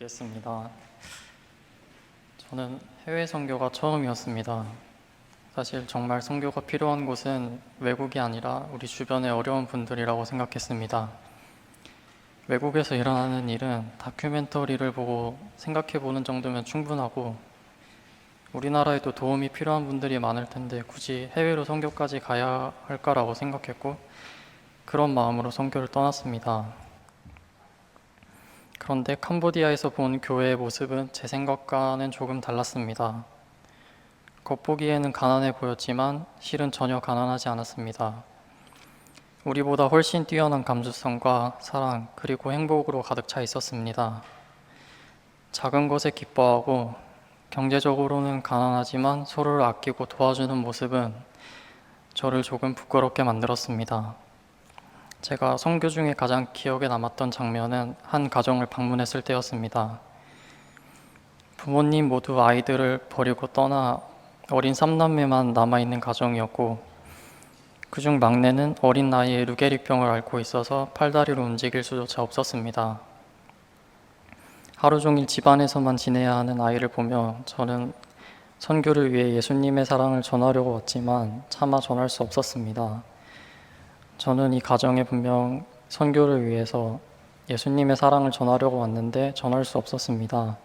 뵙겠습니다. 저는 해외 선교가 처음이었습니다. 사실 정말 선교가 필요한 곳은 외국이 아니라 우리 주변의 어려운 분들이라고 생각했습니다. 외국에서 일어나는 일은 다큐멘터리를 보고 생각해 보는 정도면 충분하고 우리나라에도 도움이 필요한 분들이 많을 텐데 굳이 해외로 선교까지 가야 할까라고 생각했고 그런 마음으로 선교를 떠났습니다. 그런데 캄보디아에서 본 교회의 모습은 제 생각과는 조금 달랐습니다. 겉보기에는 가난해 보였지만 실은 전혀 가난하지 않았습니다. 우리보다 훨씬 뛰어난 감수성과 사랑 그리고 행복으로 가득 차 있었습니다. 작은 것에 기뻐하고 경제적으로는 가난하지만 서로를 아끼고 도와주는 모습은 저를 조금 부끄럽게 만들었습니다. 제가 선교 중에 가장 기억에 남았던 장면은 한 가정을 방문했을 때였습니다. 부모님 모두 아이들을 버리고 떠나 어린 3남매만 남아있는 가정이었고 그중 막내는 어린 나이에 루게릭병을 앓고 있어서 팔다리로 움직일 수조차 없었습니다. 하루 종일 집안에서만 지내야 하는 아이를 보며 저는 선교를 위해 예수님의 사랑을 전하려고 왔지만 차마 전할 수 없었습니다. 저는 이 가정에 분명 선교를 위해서 예수님의 사랑을 전하려고 왔는데 전할 수 없었습니다.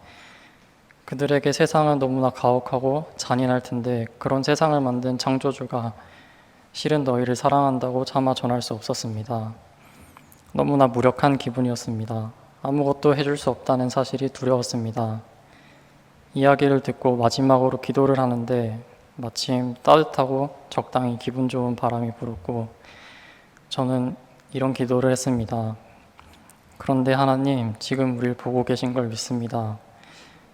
그들에게 세상은 너무나 가혹하고 잔인할 텐데 그런 세상을 만든 창조주가 실은 너희를 사랑한다고 차마 전할 수 없었습니다. 너무나 무력한 기분이었습니다. 아무것도 해줄 수 없다는 사실이 두려웠습니다. 이야기를 듣고 마지막으로 기도를 하는데 마침 따뜻하고 적당히 기분 좋은 바람이 불었고 저는 이런 기도를 했습니다. 그런데 하나님, 지금 우리를 보고 계신 걸 믿습니다.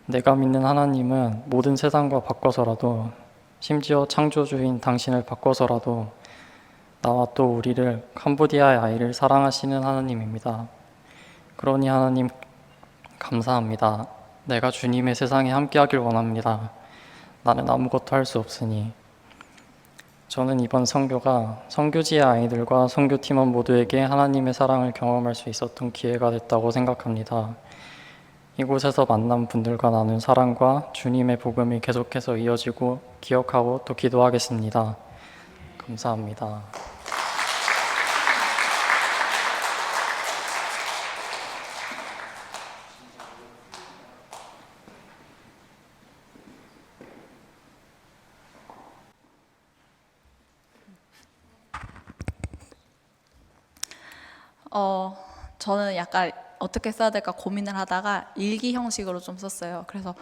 내가 믿는 하나님은 모든 세상과 바꿔서라도 심지어 창조주인 당신을 바꿔서라도 나와 또 우리를 캄보디아의 아이를 사랑하시는 하나님입니다. 그러니 하나님 감사합니다. 내가 주님의 세상에 함께하길 원합니다. 나는 아무것도 할 수 없으니. 저는 이번 선교가 선교지의 아이들과 선교팀원 모두에게 하나님의 사랑을 경험할 수 있었던 기회가 됐다고 생각합니다. 이곳에서 만난 분들과 나눈 사랑과 주님의 복음이 계속해서 이어지고 기억하고 또 기도하겠습니다. 감사합니다. 저는 약간 어떻게 써야 될까 고민을 하다가 일기 형식으로 좀 썼어요. 그래서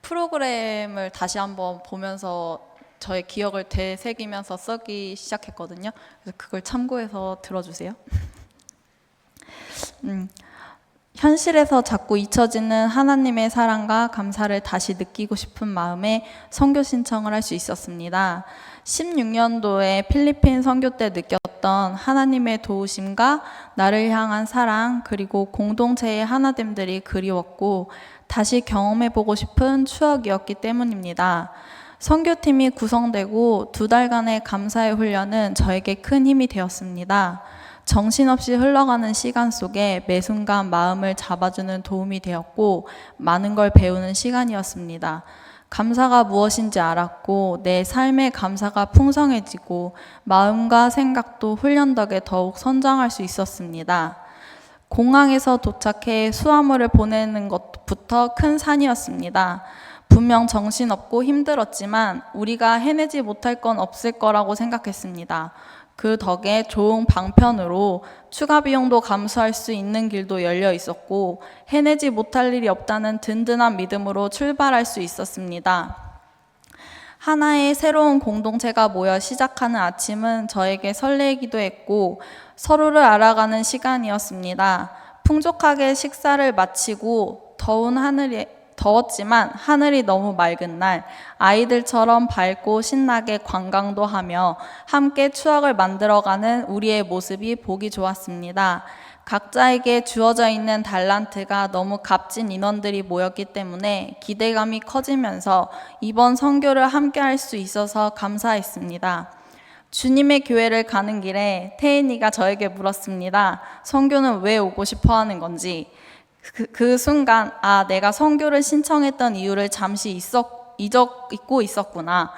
프로그램을 다시 한번 보면서 저의 기억을 되새기면서 쓰기 시작했거든요. 그래서 그걸 참고해서 들어주세요. 현실에서 자꾸 잊혀지는 하나님의 사랑과 감사를 다시 느끼고 싶은 마음에 선교 신청을 할 수 있었습니다. 16년도에 필리핀 선교 때 느꼈던 하나님의 도우심과 나를 향한 사랑 그리고 공동체의 하나됨들이 그리웠고 다시 경험해보고 싶은 추억이었기 때문입니다. 선교팀이 구성되고 2달간의 감사의 훈련은 저에게 큰 힘이 되었습니다. 정신없이 흘러가는 시간 속에 매 순간 마음을 잡아주는 도움이 되었고 많은 걸 배우는 시간이었습니다. 감사가 무엇인지 알았고 내 삶의 감사가 풍성해지고 마음과 생각도 훈련 덕에 더욱 선장할 수 있었습니다. 공항에서 도착해 수화물을 보내는 것부터 큰 산이었습니다. 분명 정신없고 힘들었지만 우리가 해내지 못할 건 없을 거라고 생각했습니다. 그 덕에 좋은 방편으로 추가 비용도 감수할 수 있는 길도 열려 있었고 해내지 못할 일이 없다는 든든한 믿음으로 출발할 수 있었습니다. 하나의 새로운 공동체가 모여 시작하는 아침은 저에게 설레기도 했고 서로를 알아가는 시간이었습니다. 풍족하게 식사를 마치고 더웠지만 하늘이 너무 맑은 날 아이들처럼 밝고 신나게 관광도 하며 함께 추억을 만들어가는 우리의 모습이 보기 좋았습니다. 각자에게 주어져 있는 달란트가 너무 값진 인원들이 모였기 때문에 기대감이 커지면서 이번 선교를 함께 할 수 있어서 감사했습니다. 주님의 교회를 가는 길에 태인이가 저에게 물었습니다. 선교는 왜 오고 싶어 하는 건지. 그 순간 내가 선교를 신청했던 이유를 잠시 잊고 있었구나.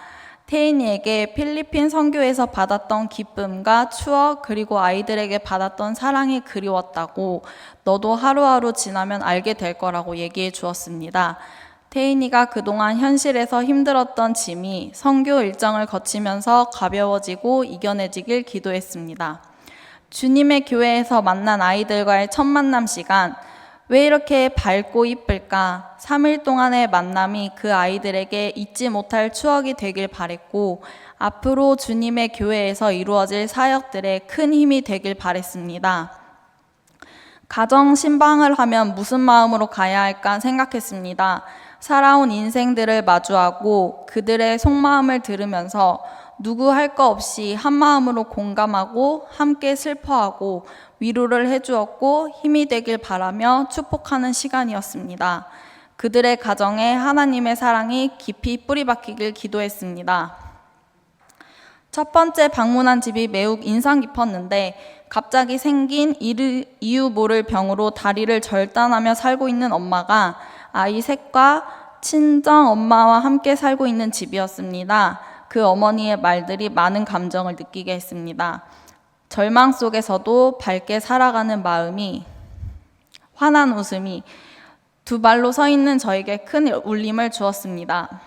태인이에게 필리핀 선교에서 받았던 기쁨과 추억 그리고 아이들에게 받았던 사랑이 그리웠다고 너도 하루하루 지나면 알게 될 거라고 얘기해 주었습니다. 태인이가 그동안 현실에서 힘들었던 짐이 선교 일정을 거치면서 가벼워지고 이겨내지길 기도했습니다. 주님의 교회에서 만난 아이들과의 첫 만남 시간, 왜 이렇게 밝고 이쁠까? 3일 동안의 만남이 그 아이들에게 잊지 못할 추억이 되길 바랬고, 앞으로 주님의 교회에서 이루어질 사역들의 큰 힘이 되길 바랬습니다. 가정 신방을 하면 무슨 마음으로 가야 할까 생각했습니다. 살아온 인생들을 마주하고 그들의 속마음을 들으면서 누구 할 거 없이 한 마음으로 공감하고 함께 슬퍼하고 위로를 해주었고 힘이 되길 바라며 축복하는 시간이었습니다. 그들의 가정에 하나님의 사랑이 깊이 뿌리박히길 기도했습니다. 첫 번째 방문한 집이 매우 인상 깊었는데 갑자기 생긴 이유 모를 병으로 다리를 절단하며 살고 있는 엄마가 아이 셋과 친정 엄마와 함께 살고 있는 집이었습니다. 그 어머니의 말들이 많은 감정을 느끼게 했습니다. 절망 속에서도 밝게 살아가는 마음이, 환한 웃음이 두 발로 서 있는 저에게 큰 울림을 주었습니다.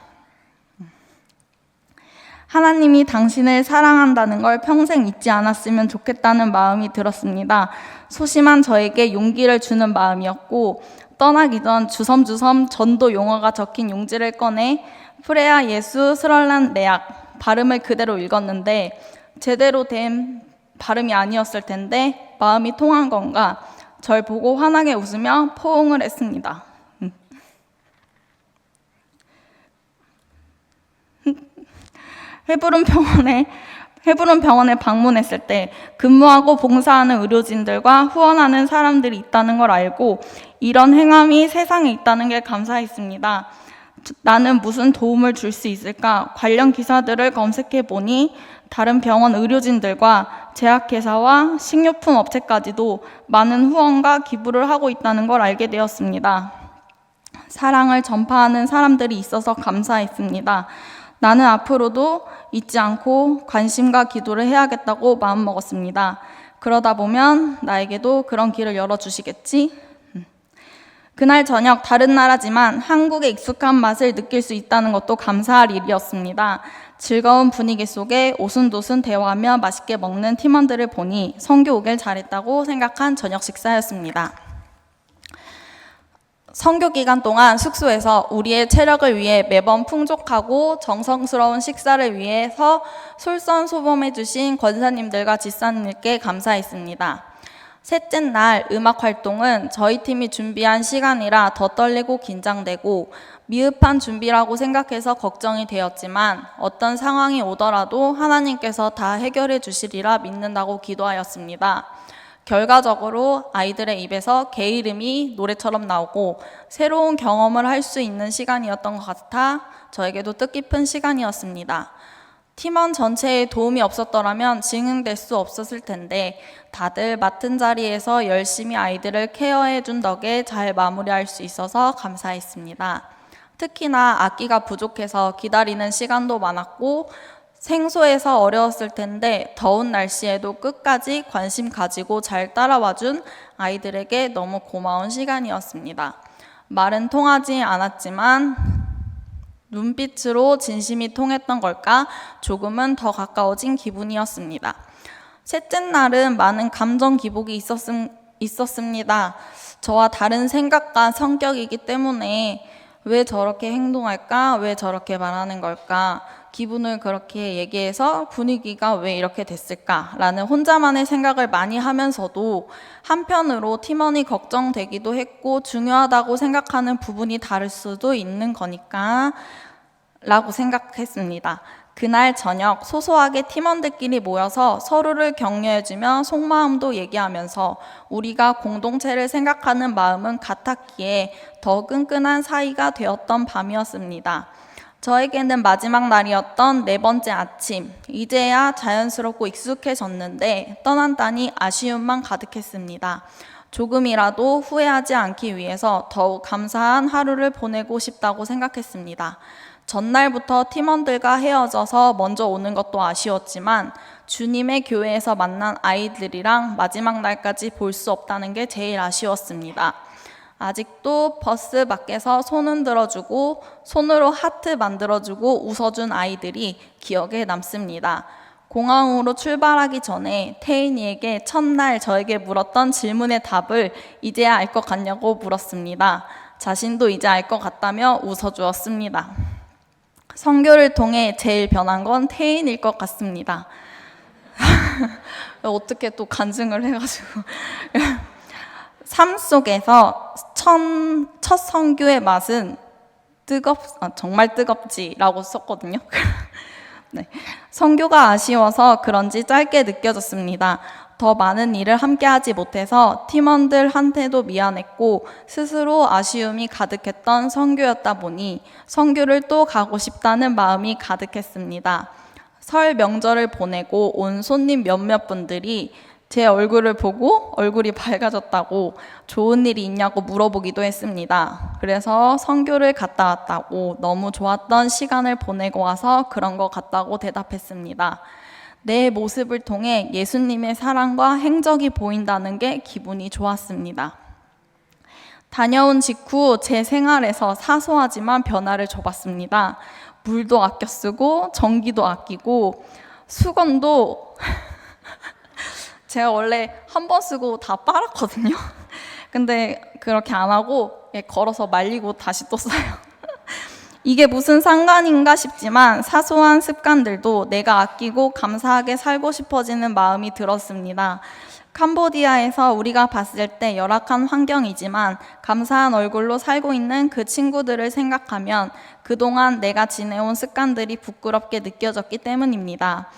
하나님이 당신을 사랑한다는 걸 평생 잊지 않았으면 좋겠다는 마음이 들었습니다. 소심한 저에게 용기를 주는 마음이었고, 떠나기 전 주섬주섬 전도 용어가 적힌 용지를 꺼내 프레아 예수 스럴란 레악 발음을 그대로 읽었는데 제대로 된 발음이 아니었을 텐데 마음이 통한 건가 절 보고 환하게 웃으며 포옹을 했습니다. 헤브론 병원에 방문했을 때 근무하고 봉사하는 의료진들과 후원하는 사람들이 있다는 걸 알고 이런 행함이 세상에 있다는 게 감사했습니다. 나는 무슨 도움을 줄 수 있을까? 관련 기사들을 검색해 보니 다른 병원 의료진들과 제약회사와 식료품 업체까지도 많은 후원과 기부를 하고 있다는 걸 알게 되었습니다. 사랑을 전파하는 사람들이 있어서 감사했습니다. 나는 앞으로도 잊지 않고 관심과 기도를 해야겠다고 마음먹었습니다. 그러다 보면 나에게도 그런 길을 열어주시겠지? 그날 저녁 다른 나라지만 한국의 익숙한 맛을 느낄 수 있다는 것도 감사할 일이었습니다. 즐거운 분위기 속에 오순도순 대화하며 맛있게 먹는 팀원들을 보니 선교 오길 잘했다고 생각한 저녁 식사였습니다. 선교 기간 동안 숙소에서 우리의 체력을 위해 매번 풍족하고 정성스러운 식사를 위해서 솔선수범해 주신 권사님들과 집사님들께 감사했습니다. 셋째 날 음악 활동은 저희 팀이 준비한 시간이라 더 떨리고 긴장되고 미흡한 준비라고 생각해서 걱정이 되었지만 어떤 상황이 오더라도 하나님께서 다 해결해 주시리라 믿는다고 기도하였습니다. 결과적으로 아이들의 입에서 개 이름이 노래처럼 나오고 새로운 경험을 할 수 있는 시간이었던 것 같아 저에게도 뜻깊은 시간이었습니다. 팀원 전체에 도움이 없었더라면 진행될 수 없었을 텐데 다들 맡은 자리에서 열심히 아이들을 케어해 준 덕에 잘 마무리할 수 있어서 감사했습니다. 특히나 악기가 부족해서 기다리는 시간도 많았고 생소해서 어려웠을 텐데 더운 날씨에도 끝까지 관심 가지고 잘 따라와준 아이들에게 너무 고마운 시간이었습니다. 말은 통하지 않았지만 눈빛으로 진심이 통했던 걸까 조금은 더 가까워진 기분이었습니다. 셋째 날은 많은 감정 기복이 있었습니다. 저와 다른 생각과 성격이기 때문에 왜 저렇게 행동할까? 왜 저렇게 말하는 걸까? 기분을 그렇게 얘기해서 분위기가 왜 이렇게 됐을까? 라는 혼자만의 생각을 많이 하면서도 한편으로 팀원이 걱정되기도 했고 중요하다고 생각하는 부분이 다를 수도 있는 거니까 라고 생각했습니다. 그날 저녁 소소하게 팀원들끼리 모여서 서로를 격려해주며 속마음도 얘기하면서 우리가 공동체를 생각하는 마음은 같았기에 더 끈끈한 사이가 되었던 밤이었습니다. 저에게는 마지막 날이었던 네 번째 아침, 이제야 자연스럽고 익숙해졌는데 떠난다니 아쉬움만 가득했습니다. 조금이라도 후회하지 않기 위해서 더욱 감사한 하루를 보내고 싶다고 생각했습니다. 전날부터 팀원들과 헤어져서 먼저 오는 것도 아쉬웠지만 주님의 교회에서 만난 아이들이랑 마지막 날까지 볼 수 없다는 게 제일 아쉬웠습니다. 아직도 버스 밖에서 손 흔들어주고 손으로 하트 만들어주고 웃어준 아이들이 기억에 남습니다. 공항으로 출발하기 전에 태인이에게 첫날 저에게 물었던 질문의 답을 이제야 알 것 같냐고 물었습니다. 자신도 이제 알 것 같다며 웃어주었습니다. 선교를 통해 제일 변한 건 태인일 것 같습니다. 어떻게 또 간증을 해가지고 삶 속에서 첫 선교의 맛은 정말 뜨겁지라고 썼거든요. 네. 선교가 아쉬워서 그런지 짧게 느껴졌습니다. 더 많은 일을 함께 하지 못해서 팀원들한테도 미안했고 스스로 아쉬움이 가득했던 선교였다 보니 선교를 또 가고 싶다는 마음이 가득했습니다. 설 명절을 보내고 온 손님 몇몇 분들이 제 얼굴을 보고 얼굴이 밝아졌다고 좋은 일이 있냐고 물어보기도 했습니다. 그래서 선교를 갔다 왔다고 너무 좋았던 시간을 보내고 와서 그런 것 같다고 대답했습니다. 내 모습을 통해 예수님의 사랑과 행적이 보인다는 게 기분이 좋았습니다. 다녀온 직후 제 생활에서 사소하지만 변화를 줘봤습니다. 물도 아껴 쓰고 전기도 아끼고 수건도 제가 원래 한 번 쓰고 다 빨았거든요. 근데 그렇게 안 하고 걸어서 말리고 다시 또 써요. 이게 무슨 상관인가 싶지만 사소한 습관들도 내가 아끼고 감사하게 살고 싶어지는 마음이 들었습니다. 캄보디아에서 우리가 봤을 때 열악한 환경이지만 감사한 얼굴로 살고 있는 그 친구들을 생각하면 그동안 내가 지내온 습관들이 부끄럽게 느껴졌기 때문입니다.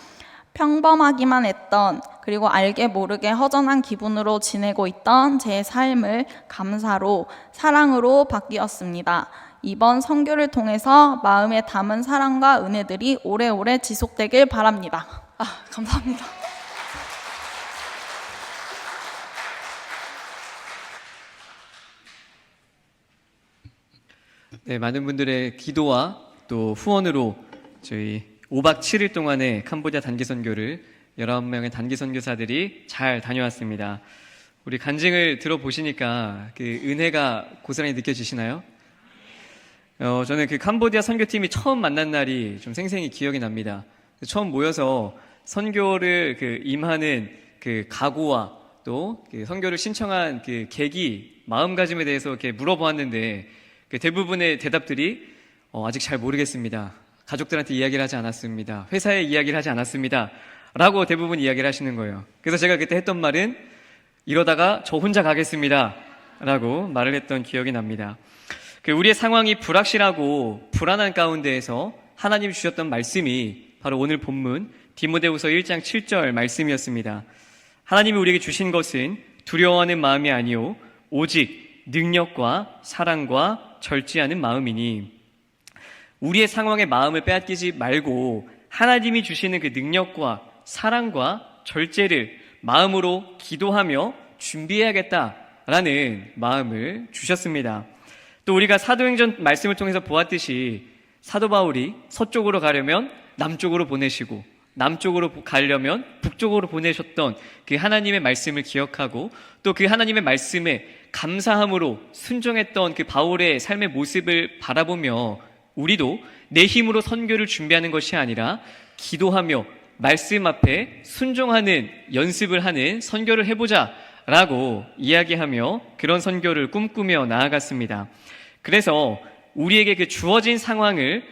평범하기만 했던 그리고 알게 모르게 허전한 기분으로 지내고 있던 제 삶을 감사로 사랑으로 바뀌었습니다. 이번 선교를 통해서 마음에 담은 사랑과 은혜들이 오래오래 지속되길 바랍니다. 감사합니다. 네, 많은 분들의 기도와 또 후원으로 저희 5박 7일 동안의 캄보디아 단기 선교를 19명의 단기 선교사들이 잘 다녀왔습니다. 우리 간증을 들어보시니까 그 은혜가 고스란히 느껴지시나요? 저는 그 캄보디아 선교팀이 처음 만난 날이 좀 생생히 기억이 납니다. 처음 모여서 선교를 임하는 그 각오와 또 그 선교를 신청한 그 계기, 마음가짐에 대해서 이렇게 물어보았는데 그 대부분의 대답들이 아직 잘 모르겠습니다. 가족들한테 이야기를 하지 않았습니다. 회사에 이야기를 하지 않았습니다. 라고 대부분 이야기를 하시는 거예요. 그래서 제가 그때 했던 말은 이러다가 저 혼자 가겠습니다. 라고 말을 했던 기억이 납니다. 우리의 상황이 불확실하고 불안한 가운데에서 하나님 주셨던 말씀이 바로 오늘 본문 디모데후서 1장 7절 말씀이었습니다. 하나님이 우리에게 주신 것은 두려워하는 마음이 아니요 오직 능력과 사랑과 절제하는 마음이니 우리의 상황에 마음을 빼앗기지 말고 하나님이 주시는 그 능력과 사랑과 절제를 마음으로 기도하며 준비해야겠다라는 마음을 주셨습니다. 또 우리가 사도행전 말씀을 통해서 보았듯이 사도 바울이 서쪽으로 가려면 남쪽으로 보내시고 남쪽으로 가려면 북쪽으로 보내셨던 그 하나님의 말씀을 기억하고 또 그 하나님의 말씀에 감사함으로 순종했던 그 바울의 삶의 모습을 바라보며 우리도 내 힘으로 선교를 준비하는 것이 아니라 기도하며 말씀 앞에 순종하는 연습을 하는 선교를 해보자 라고 이야기하며 그런 선교를 꿈꾸며 나아갔습니다. 그래서 우리에게 그 주어진 상황에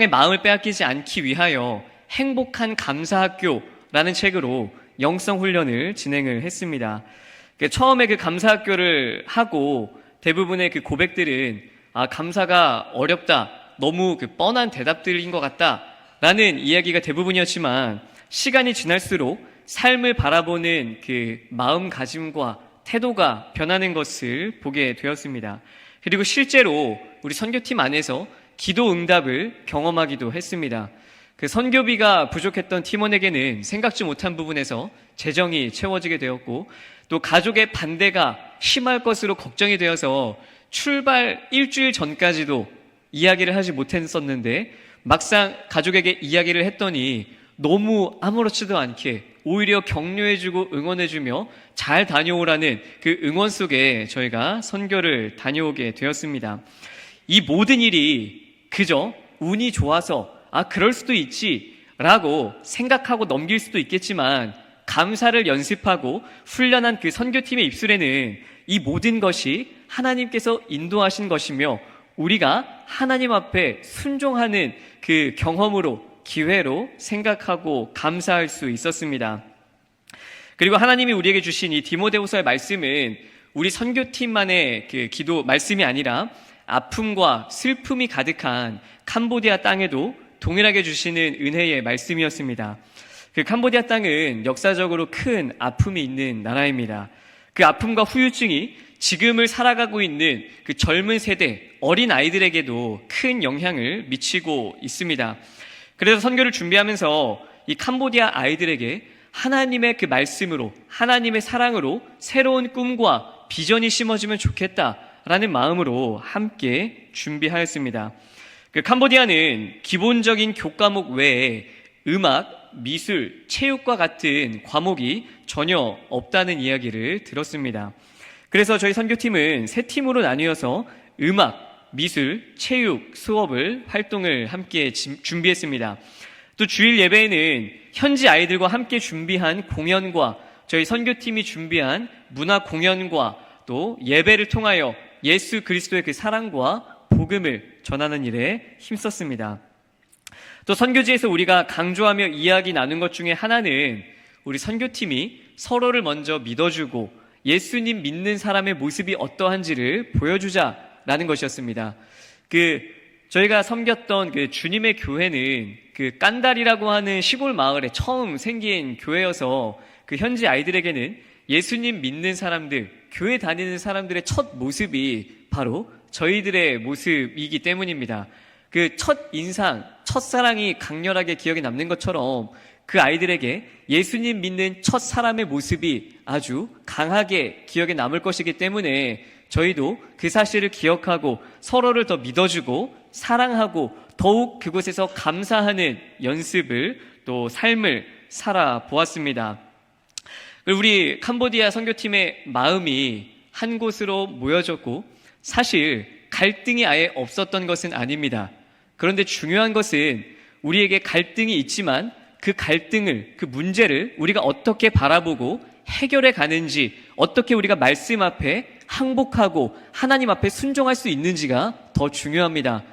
마음을 빼앗기지 않기 위하여 행복한 감사학교라는 책으로 영성훈련을 진행을 했습니다. 처음에 그 감사학교를 하고 대부분의 그 고백들은 감사가 어렵다, 너무 그 뻔한 대답들인 것 같다 라는 이야기가 대부분이었지만 시간이 지날수록 삶을 바라보는 그 마음가짐과 태도가 변하는 것을 보게 되었습니다. 그리고 실제로 우리 선교팀 안에서 기도 응답을 경험하기도 했습니다. 그 선교비가 부족했던 팀원에게는 생각지 못한 부분에서 재정이 채워지게 되었고, 또 가족의 반대가 심할 것으로 걱정이 되어서 출발 일주일 전까지도 이야기를 하지 못했었는데, 막상 가족에게 이야기를 했더니 너무 아무렇지도 않게 오히려 격려해주고 응원해주며 잘 다녀오라는 그 응원 속에 저희가 선교를 다녀오게 되었습니다. 이 모든 일이 그저 운이 좋아서 그럴 수도 있지 라고 생각하고 넘길 수도 있겠지만, 감사를 연습하고 훈련한 그 선교팀의 입술에는 이 모든 것이 하나님께서 인도하신 것이며 우리가 하나님 앞에 순종하는 그 경험으로, 기회로 생각하고 감사할 수 있었습니다. 그리고 하나님이 우리에게 주신 이 디모데후서의 말씀은 우리 선교팀만의 그 기도 말씀이 아니라 아픔과 슬픔이 가득한 캄보디아 땅에도 동일하게 주시는 은혜의 말씀이었습니다. 그 캄보디아 땅은 역사적으로 큰 아픔이 있는 나라입니다. 그 아픔과 후유증이 지금을 살아가고 있는 그 젊은 세대, 어린 아이들에게도 큰 영향을 미치고 있습니다. 그래서 선교를 준비하면서 이 캄보디아 아이들에게 하나님의 그 말씀으로, 하나님의 사랑으로 새로운 꿈과 비전이 심어지면 좋겠다라는 마음으로 함께 준비하였습니다. 그 캄보디아는 기본적인 교과목 외에 음악, 미술, 체육과 같은 과목이 전혀 없다는 이야기를 들었습니다. 그래서 저희 선교팀은 세 팀으로 나뉘어서 음악, 미술, 체육, 수업을 활동을 함께 준비했습니다. 또 주일 예배에는 현지 아이들과 함께 준비한 공연과 저희 선교팀이 준비한 문화 공연과 또 예배를 통하여 예수 그리스도의 그 사랑과 복음을 전하는 일에 힘썼습니다. 또 선교지에서 우리가 강조하며 이야기 나눈 것 중에 하나는 우리 선교팀이 서로를 먼저 믿어주고 예수님 믿는 사람의 모습이 어떠한지를 보여주자라는 것이었습니다. 저희가 섬겼던 그 주님의 교회는 그 깐달이라고 하는 시골 마을에 처음 생긴 교회여서 그 현지 아이들에게는 예수님 믿는 사람들, 교회 다니는 사람들의 첫 모습이 바로 저희들의 모습이기 때문입니다. 그 첫 인상, 첫사랑이 강렬하게 기억에 남는 것처럼 그 아이들에게 예수님 믿는 첫 사람의 모습이 아주 강하게 기억에 남을 것이기 때문에 저희도 그 사실을 기억하고 서로를 더 믿어주고 사랑하고 더욱 그곳에서 감사하는 연습을 또 삶을 살아보았습니다. 우리 캄보디아 선교팀의 마음이 한 곳으로 모여졌고 사실 갈등이 아예 없었던 것은 아닙니다. 그런데 중요한 것은 우리에게 갈등이 있지만 그 갈등을, 그 문제를 우리가 어떻게 바라보고 해결해 가는지, 어떻게 우리가 말씀 앞에 항복하고 하나님 앞에 순종할 수 있는지가 더 중요합니다.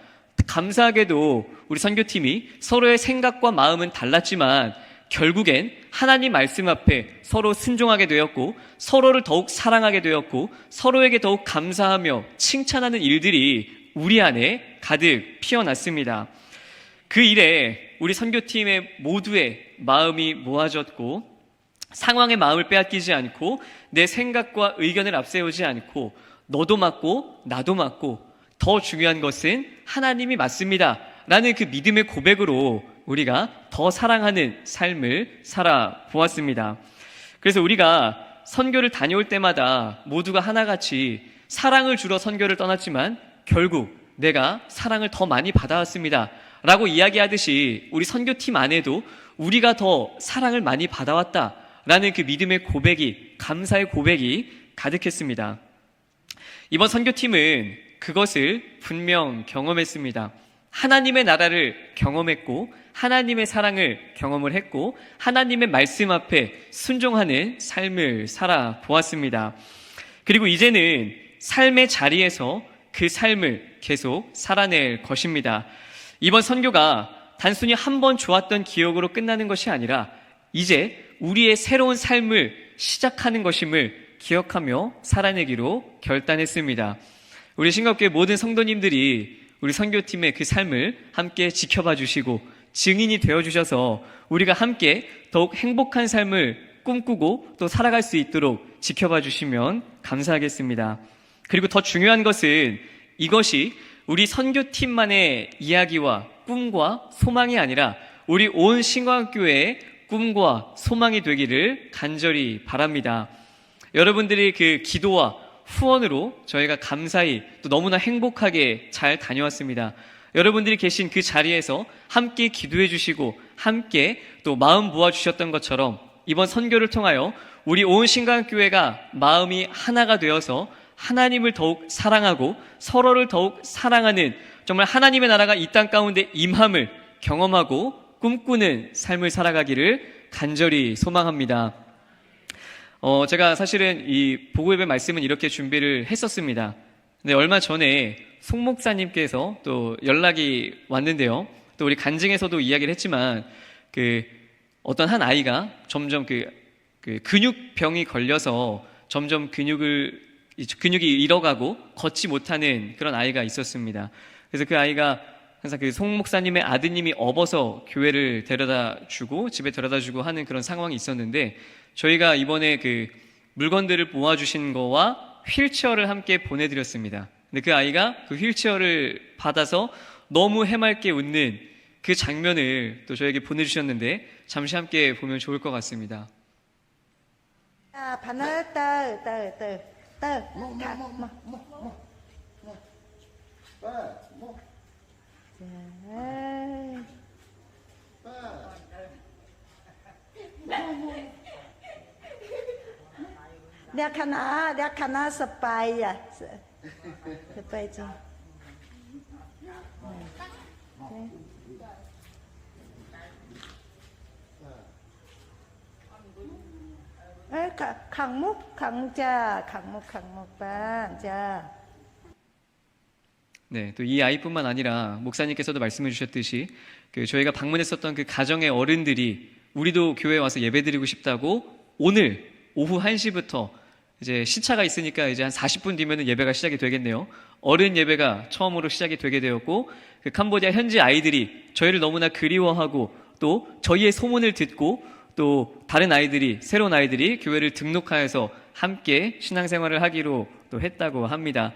감사하게도 우리 선교팀이 서로의 생각과 마음은 달랐지만 결국엔 하나님 말씀 앞에 서로 순종하게 되었고 서로를 더욱 사랑하게 되었고 서로에게 더욱 감사하며 칭찬하는 일들이 우리 안에 가득 피어났습니다. 그 일에 우리 선교팀의 모두의 마음이 모아졌고 상황의 마음을 빼앗기지 않고 내 생각과 의견을 앞세우지 않고 너도 맞고 나도 맞고 더 중요한 것은 하나님이 맞습니다 라는 그 믿음의 고백으로 우리가 더 사랑하는 삶을 살아보았습니다. 그래서 우리가 선교를 다녀올 때마다 모두가 하나같이 사랑을 주러 선교를 떠났지만 결국 내가 사랑을 더 많이 받아왔습니다 라고 이야기하듯이 우리 선교팀 안에도 우리가 더 사랑을 많이 받아왔다 라는 그 믿음의 고백이, 감사의 고백이 가득했습니다. 이번 선교팀은 그것을 분명 경험했습니다. 하나님의 나라를 경험했고 하나님의 사랑을 경험을 했고 하나님의 말씀 앞에 순종하는 삶을 살아보았습니다. 그리고 이제는 삶의 자리에서 그 삶을 계속 살아낼 것입니다. 이번 선교가 단순히 한 번 좋았던 기억으로 끝나는 것이 아니라 이제 우리의 새로운 삶을 시작하는 것임을 기억하며 살아내기로 결단했습니다. 우리 신갑교회 모든 성도님들이 우리 선교팀의 그 삶을 함께 지켜봐 주시고 증인이 되어 주셔서 우리가 함께 더욱 행복한 삶을 꿈꾸고 또 살아갈 수 있도록 지켜봐 주시면 감사하겠습니다. 그리고 더 중요한 것은 이것이 우리 선교팀만의 이야기와 꿈과 소망이 아니라 우리 온 신광교회의 꿈과 소망이 되기를 간절히 바랍니다. 여러분들이 그 기도와 후원으로 저희가 감사히 또 너무나 행복하게 잘 다녀왔습니다. 여러분들이 계신 그 자리에서 함께 기도해 주시고 함께 또 마음 모아 주셨던 것처럼 이번 선교를 통하여 우리 온 신광교회가 마음이 하나가 되어서 하나님을 더욱 사랑하고 서로를 더욱 사랑하는 정말 하나님의 나라가 이 땅 가운데 임함을 경험하고 꿈꾸는 삶을 살아가기를 간절히 소망합니다. 제가 사실은 이 보고예배 말씀은 이렇게 준비를 했었습니다. 근데 얼마 전에 송 목사님께서 또 연락이 왔는데요. 또 우리 간증에서도 이야기를 했지만 어떤 한 아이가 점점 근육병이 걸려서 점점 근육이 잃어가고 걷지 못하는 그런 아이가 있었습니다. 그래서 그 아이가 항상 송 목사님의 아드님이 업어서 교회를 데려다주고 집에 데려다주고 하는 그런 상황이 있었는데 저희가 이번에 물건들을 모아주신 거와 휠체어를 함께 보내드렸습니다. 근데 그 아이가 그 휠체어를 받아서 너무 해맑게 웃는 그 장면을 또 저에게 보내주셨는데 잠시 함께 보면 좋을 것 같습니다. 바늘 Dia kena sepai ya. Sepai je. 강목 반, 자. 네, 또 이 아이뿐만 아니라 목사님께서도 말씀해 주셨듯이 저희가 방문했었던 그 가정의 어른들이 우리도 교회에 와서 예배드리고 싶다고 오늘 오후 1시부터 이제 시차가 있으니까 이제 한 40분 뒤면은 예배가 시작이 되겠네요. 어른 예배가 처음으로 시작이 되게 되었고 그 캄보디아 현지 아이들이 저희를 너무나 그리워하고 또 저희의 소문을 듣고 또 다른 아이들이 새로운 아이들이 교회를 등록하여서 함께 신앙생활을 하기로 또 했다고 합니다.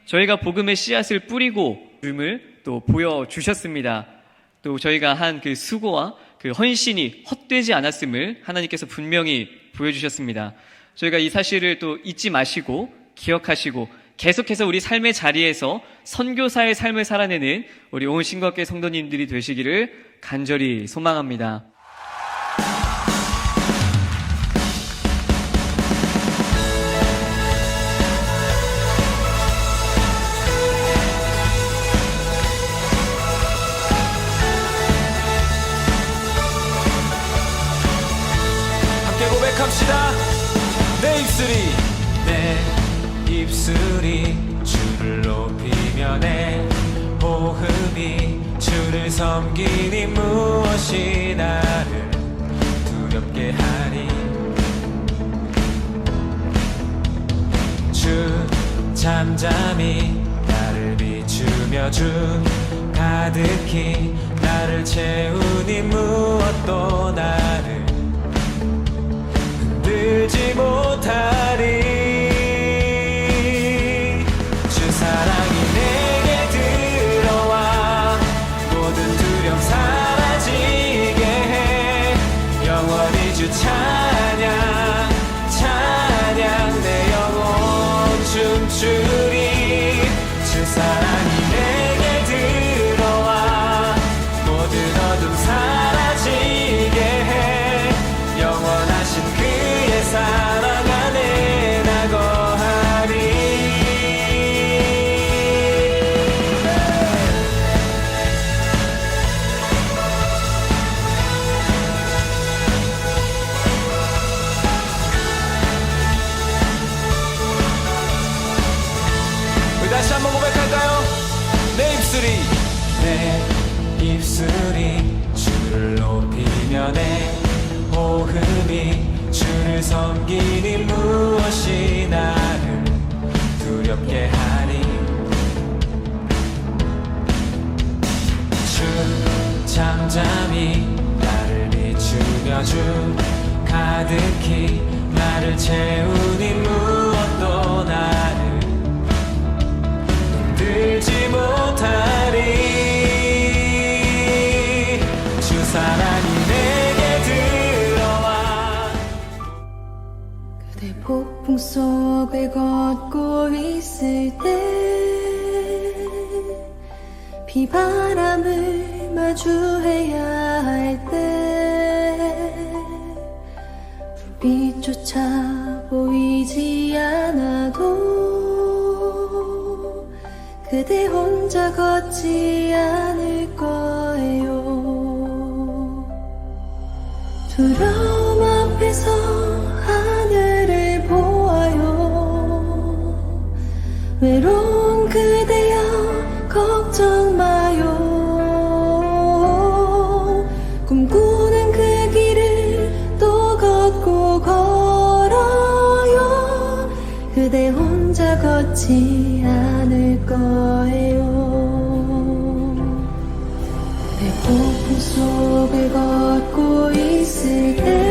저희가 복음의 씨앗을 뿌리고 을 또 보여주셨습니다. 또 저희가 한 그 수고와 그 헌신이 헛되지 않았음을 하나님께서 분명히 보여주셨습니다. 저희가 이 사실을 또 잊지 마시고 기억하시고 계속해서 우리 삶의 자리에서 선교사의 삶을 살아내는 우리 온 신광교회 성도님들이 되시기를 간절히 소망합니다. 고백합시다. 내 입술이 주를 높이며 내 호흡이 주를 섬기니 무엇이 나를 두렵게 하리. 주 잠잠히 나를 비추며 주 가득히 나를 채우니 무엇도 나를 들지 못하리. 주 사랑이 내게 들어와 모든 두려움 사라지게 해. 영원히 주 찬양 찬양 내 영혼 춤추리. 주 사랑이 내게 들어와 모든 어둠 사라지게 해. 영원하신 그의 사랑 안에 나 거하리. 우리 다시 한번 고백할까요? 내 입술이 주를 높이며 내 호흡이 주를 섬기니 무엇이 나를 두렵게 하리. 주 잠잠히 나를 비추며 주 가득히 나를 채우니 무엇도 나를 들지 못하리. 주 사랑 속을 걷고 있을 때 비바람을 마주해야 할 때 불빛조차 보이지 않아도 그대 혼자 걷지 않을 거예요. 두려움 앞에서 하늘을 보아요. 외로운 그대여 걱정 마요. 꿈꾸는 그 길을 또 걷고 걸어요. 그대 혼자 걷지 않을 거예요. 배고픔 속을 걷고 있을 때